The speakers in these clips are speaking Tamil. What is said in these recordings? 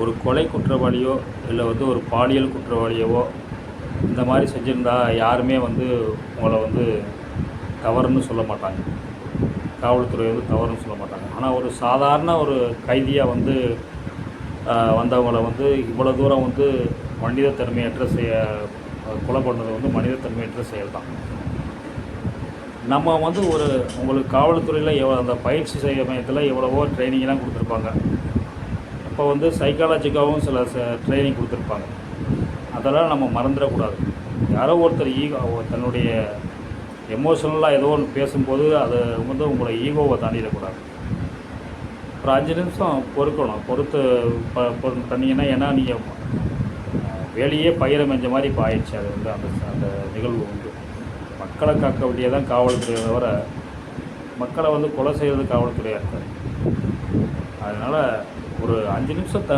ஒரு கொலை குற்றவாளியோ இல்லை வந்து ஒரு பாலியல் குற்றவாளியவோ இந்த மாதிரி செஞ்சுருந்தா யாருமே வந்து உங்களை வந்து தவறுன்னு சொல்ல மாட்டாங்க. காவல்துறை வந்து தவறுன்னு சொல்ல மாட்டாங்க. ஆனால் ஒரு சாதாரண ஒரு கைதியாக வந்து வந்தவங்களை வந்து இவ்வளோ தூரம் வந்து மனிதத்தன்மையற்ற கொலை பண்ணது வந்து மனிதத்தன்மையற்ற செயல் தான். நம்ம வந்து உங்களுக்கு காவல்துறையில் அந்த பயிற்சி மையத்தில் எவ்வளவோ ட்ரைனிங்லாம் கொடுத்துருப்பாங்க. அப்போ வந்து சைக்காலஜிக்காகவும் சில ட்ரைனிங் கொடுத்துருப்பாங்க. அதெல்லாம் நம்ம மறந்துடக்கூடாது. யாரோ ஒருத்தர் தன்னுடைய எமோஷனலாக ஏதோ ஒன்று பேசும்போது அதை வந்து உங்களை ஈகோவை தாண்டிடக்கூடாது. ஒரு 5 நிமிஷம் பொறுத்து பண்ணிங்கன்னா, ஏன்னா நீங்கள் வேலையே பயிரை மெஞ்ச மாதிரி இப்போ ஆயிடுச்சு. அது வந்து அந்த நிகழ்வு வந்து மக்களை காக்க வேண்டியதான் காவல்துறையை தவிர மக்களை வந்து கொலை செய்கிறது காவல்துறையாக இருக்காது. அதனால் ஒரு 5 நிமிஷம்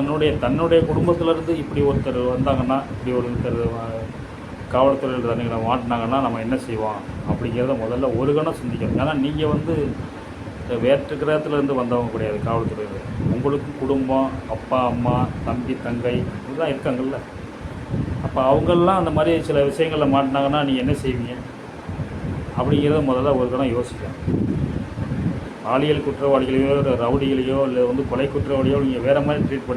தன்னுடைய குடும்பத்திலேருந்து இப்படி ஒருத்தர் வந்தாங்கன்னா, இப்படி ஒருத்தர் காவல்துறையில் தன்னை மாட்டினாங்கன்னா நம்ம என்ன செய்வோம் அப்படிங்கிறத முதல்ல ஒரு கணம் சிந்திக்கணும். ஏன்னா நீங்கள் வந்து வேற்று கிரகத்துலேருந்து வந்தவங்க கிடையாது காவல்துறையில். உங்களுக்கு குடும்பம், அப்பா அம்மா, தம்பி தங்கை இப்படிலாம் இருக்காங்கல்ல. அப்போ அவங்கெல்லாம் அந்த மாதிரி சில விஷயங்களில் மாட்டினாங்கன்னா நீங்கள் என்ன செய்வீங்க அப்படிங்கிறத முதல்ல ஒரு கணம் யோசிக்கணும். பாலியல் குற்றவாளிகளையோ இல்லை ரவுடிகளையோ இல்லை வந்து கொலை குற்றவாளியோ நீங்கள் வேறு மாதிரி ட்ரீட்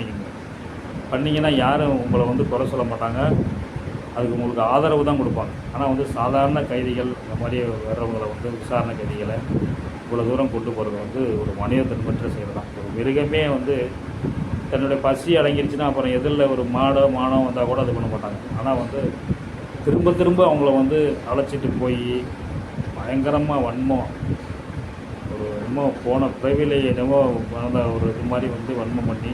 பண்ணிங்கன்னா யாரும் உங்களை வந்து குறை சொல்ல மாட்டாங்க. அதுக்கு உங்களுக்கு ஆதரவு தான் கொடுப்பாங்க. ஆனால் வந்து சாதாரண கைதிகள் இந்த மாதிரி வர்றவங்களை வந்து விசாரணை கைதிகளை இவ்வளோ தூரம் கொண்டு போகிறது வந்து ஒரு மனிதத்தன்மற்ற செயல் தான். ஒரு மிருகமே வந்து தன்னுடைய பசி அடங்கிருச்சுன்னா அப்புறம் எதிரில் ஒரு மானோ வந்தால் கூட அது பண்ண மாட்டாங்க. ஆனால் வந்து திரும்ப அவங்கள வந்து அழைச்சிட்டு போய் பயங்கரமாக வன்மம் போன பிறவிலே என்னமோ வந்த ஒரு இது மாதிரி வந்து வன்மம் பண்ணி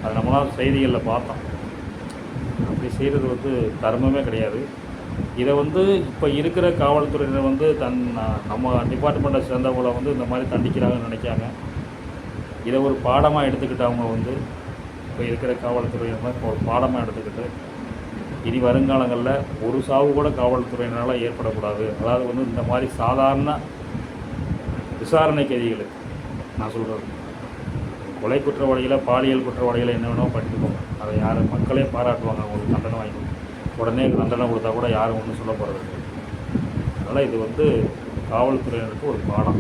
அது நம்மளால் செய்திகளில் பார்த்தோம். அப்படி செய்கிறது வந்து தர்மமே கிடையாது. இதை வந்து இப்போ இருக்கிற காவல்துறையினர் வந்து நம்ம டிபார்ட்மெண்ட்டை சேர்ந்தவங்களை வந்து இந்த மாதிரி தண்டிக்கிறாங்கன்னு நினைக்காங்க. இதை ஒரு பாடமாக எடுத்துக்கிட்டவங்க வந்து இப்போ இருக்கிற காவல்துறையினர் ஒரு பாடமாக எடுத்துக்கிட்டு இனி வருங்காலங்களில் ஒரு சாவு கூட காவல்துறையினரால் ஏற்படக்கூடாது. அதாவது வந்து இந்த மாதிரி சாதாரண விசாரணை கைதிகளுக்கு நான் சொல்கிறது, கொலை குற்றவாளிகளை பாலியல் குற்றவாளிகளை என்ன வேணால் பண்ணிக்கோங்க. அதை யாரும் மக்களே பாராட்டுவாங்க. அவங்களுக்கு தண்டனை வாங்கி உடனே தண்டனை கொடுத்தா கூட யாரும் ஒன்றும் சொல்ல போகிறது. அதனால் இது வந்து காவல்துறையினருக்கு ஒரு பாடம்.